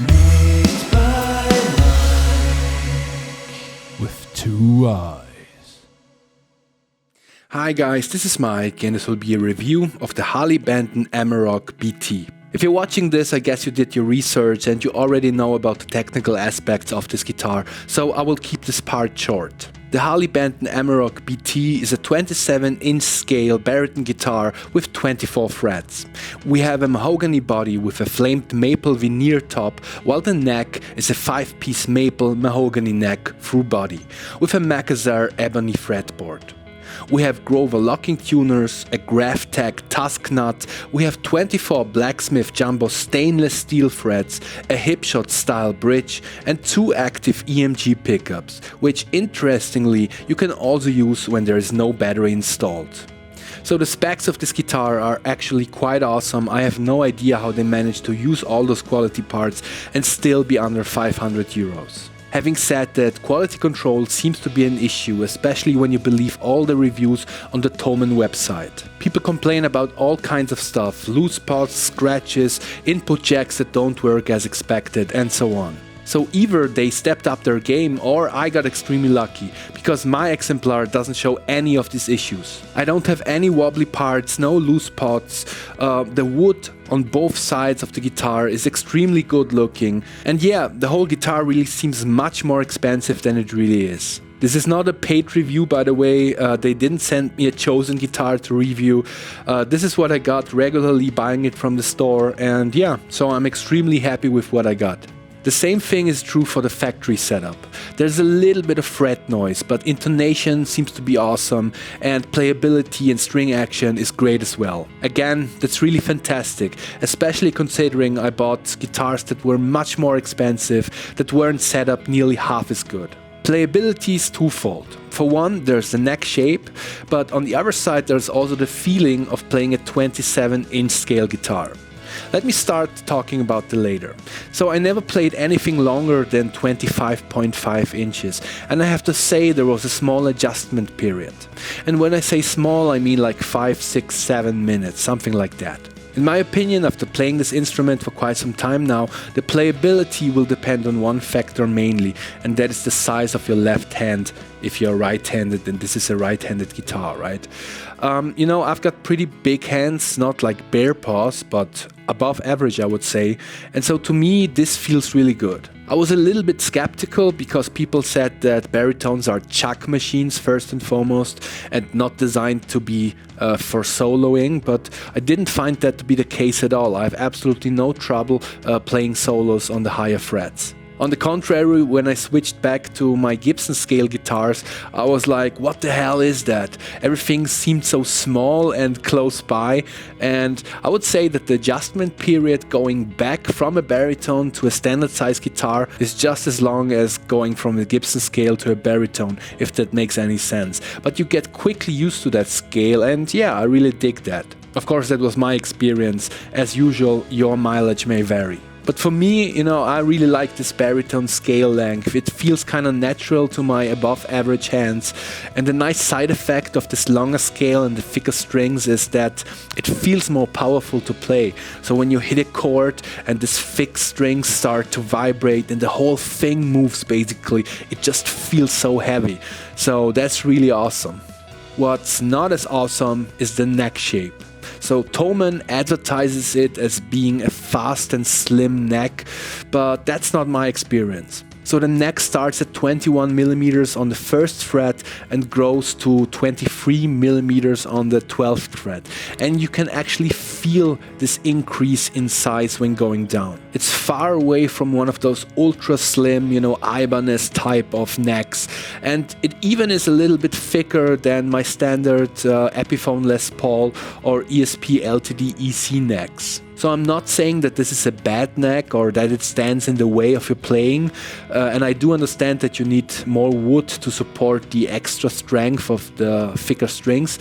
Made by Mike with 2 eyes. Hi guys, this is Mike and this will be a review of the Harley Benton AMAROK-BT. If you're watching this, I guess you did your research and you already know about the technical aspects of this guitar, so I will keep this part short. The Harley Benton AMAROK-BT is a 27-inch scale baritone guitar with 24 frets. We have a mahogany body with a flamed maple veneer top, while the neck is a 5-piece maple mahogany neck through body with a Macassar ebony fretboard. We have Grover locking tuners, a Graph-Tech tusk nut, we have 24 blacksmith jumbo stainless steel frets, a hipshot style bridge and 2 active EMG pickups, which interestingly you can also use when there is no battery installed. So the specs of this guitar are actually quite awesome. I have no idea how they managed to use all those quality parts and still be under 500 euros. Having said that, quality control seems to be an issue, especially when you believe all the reviews on the Thomann website. People complain about all kinds of stuff, loose spots, scratches, input jacks that don't work as expected, and so on. So either they stepped up their game or I got extremely lucky, because my exemplar doesn't show any of these issues. I don't have any wobbly parts, no loose spots, the wood on both sides of the guitar is extremely good looking, and yeah, the whole guitar really seems much more expensive than it really is. This is not a paid review, by the way. They didn't send me a chosen guitar to review. This is what I got regularly buying it from the store, and yeah, so I'm extremely happy with what I got. The same thing is true for the factory setup. There's a little bit of fret noise, but intonation seems to be awesome and playability and string action is great as well. Again, that's really fantastic, especially considering I bought guitars that were much more expensive, that weren't set up nearly half as good. Playability is twofold. For one, there's the neck shape, but on the other side there's also the feeling of playing a 27-inch scale guitar. Let me start talking about the later. So I never played anything longer than 25.5 inches, and I have to say there was a small adjustment period. And when I say small, I mean like 5, 6, 7 minutes, something like that. In my opinion, after playing this instrument for quite some time now, the playability will depend on one factor mainly, and that is the size of your left hand. If you're right-handed, then this is a right-handed guitar, right? You know, I've got pretty big hands, not like bear paws, but above average I would say, and so to me this feels really good. I was a little bit skeptical because people said that baritones are chuck machines first and foremost and not designed to be for soloing, but I didn't find that to be the case at all. I have absolutely no trouble playing solos on the higher frets. On the contrary, when I switched back to my Gibson scale guitars, I was like, what the hell is that? Everything seemed so small and close by, and I would say that the adjustment period going back from a baritone to a standard size guitar is just as long as going from a Gibson scale to a baritone, if that makes any sense. But you get quickly used to that scale, and yeah, I really dig that. Of course, that was my experience. As usual, your mileage may vary. But for me, you know, I really like this baritone scale length. It feels kind of natural to my above average hands. And the nice side effect of this longer scale and the thicker strings is that it feels more powerful to play. So when you hit a chord and this thick strings start to vibrate and the whole thing moves basically, it just feels so heavy. So that's really awesome. What's not as awesome is the neck shape. So Thomann advertises it as being a fast and slim neck, but that's not my experience. So the neck starts at 21 millimeters on the first fret and grows to 23 millimeters on the 12th fret. And you can actually feel this increase in size when going down. It's far away from one of those ultra slim, you know, Ibanez type of necks. And it even is a little bit thicker than my standard Epiphone Les Paul or ESP LTD EC necks. So I'm not saying that this is a bad neck or that it stands in the way of your playing, and I do understand that you need more wood to support the extra strength of the thicker strings,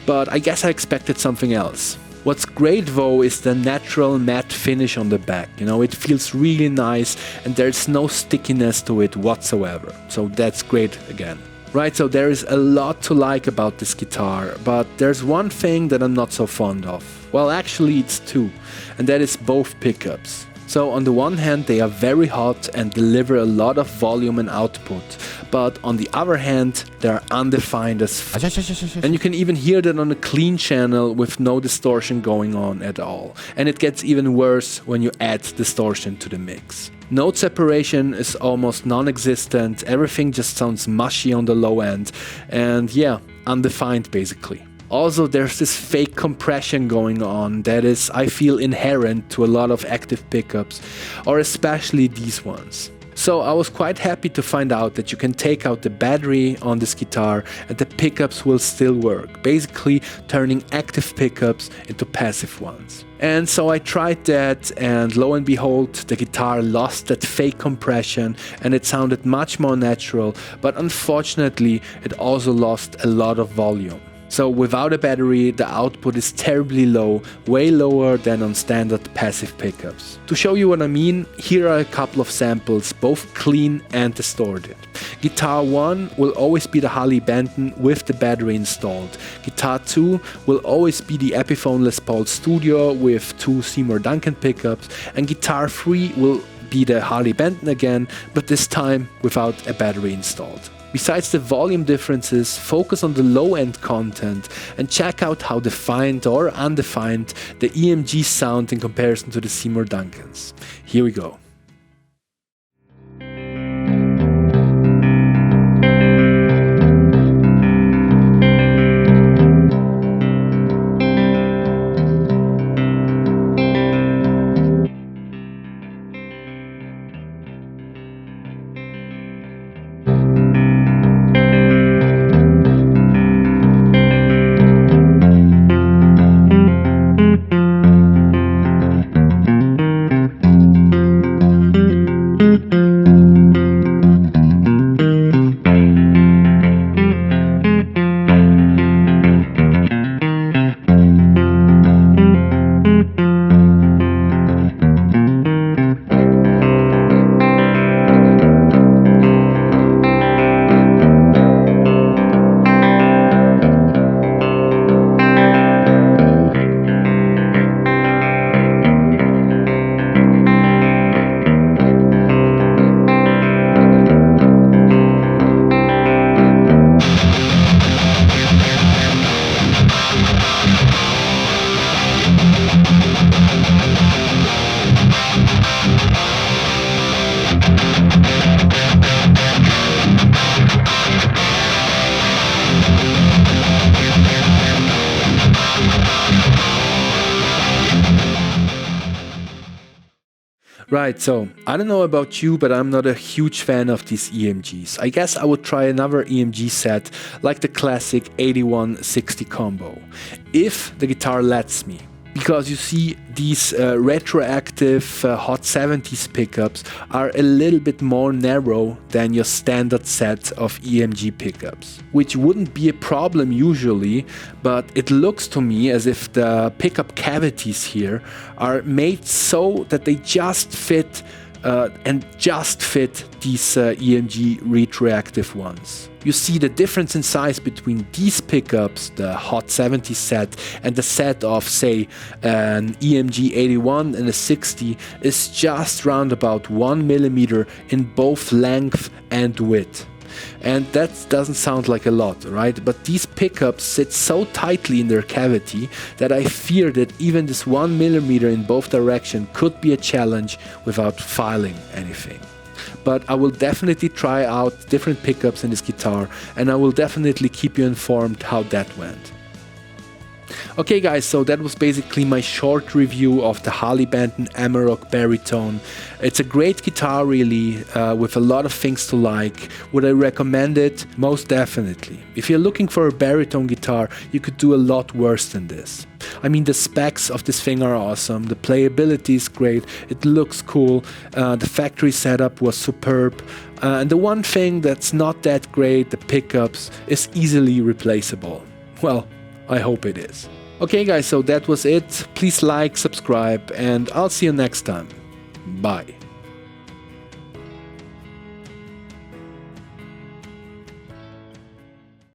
but I guess I expected something else. What's great though is the natural matte finish on the back. You know, it feels really nice and there's no stickiness to it whatsoever, so that's great again. Right, so there is a lot to like about this guitar, but there's one thing that I'm not so fond of. Well, actually it's two, and that is both pickups. So on the one hand, they are very hot and deliver a lot of volume and output, but on the other hand, they are undefined as f. And you can even hear that on a clean channel with no distortion going on at all. And it gets even worse when you add distortion to the mix. Note separation is almost non-existent, everything just sounds mushy on the low end, and yeah, undefined basically. Also, there's this fake compression going on that is, I feel, inherent to a lot of active pickups, or especially these ones. So I was quite happy to find out that you can take out the battery on this guitar and the pickups will still work, basically turning active pickups into passive ones. And so I tried that, and lo and behold, the guitar lost that fake compression and it sounded much more natural, but unfortunately it also lost a lot of volume. So without a battery, the output is terribly low, way lower than on standard passive pickups. To show you what I mean, here are a couple of samples, both clean and distorted. Guitar 1 will always be the Harley Benton with the battery installed. Guitar 2 will always be the Epiphone Les Paul Studio with 2 Seymour Duncan pickups, and Guitar 3 will be the Harley Benton again, but this time without a battery installed. Besides the volume differences, focus on the low-end content and check out how defined or undefined the EMGs sound in comparison to the Seymour Duncans. Here we go. Right, so I don't know about you, but I'm not a huge fan of these EMGs. I guess I would try another EMG set like the classic 8160 combo, if the guitar lets me. Because you see, these retroactive Hot 70s pickups are a little bit more narrow than your standard set of EMG pickups, which wouldn't be a problem usually, but it looks to me as if the pickup cavities here are made so that they just fit these EMG retroactive ones. You see the difference in size between these pickups, the Hot 70 set, and the set of, say, an EMG 81 and a 60 is just round about 1 millimeter in both length and width. And that doesn't sound like a lot, right? But these pickups sit so tightly in their cavity that I fear that even this 1 millimeter in both directions could be a challenge without filing anything. But I will definitely try out different pickups in this guitar, and I will definitely keep you informed how that went. Okay guys, so that was basically my short review of the Harley Benton AMAROK Baritone. It's a great guitar really, with a lot of things to like. Would I recommend it? Most definitely. If you're looking for a baritone guitar, you could do a lot worse than this. I mean, the specs of this thing are awesome, the playability is great, it looks cool, the factory setup was superb, and the one thing that's not that great, the pickups, is easily replaceable. Well, I hope it is. Okay guys, so that was it. Please like, subscribe, and I'll see you next time. Bye.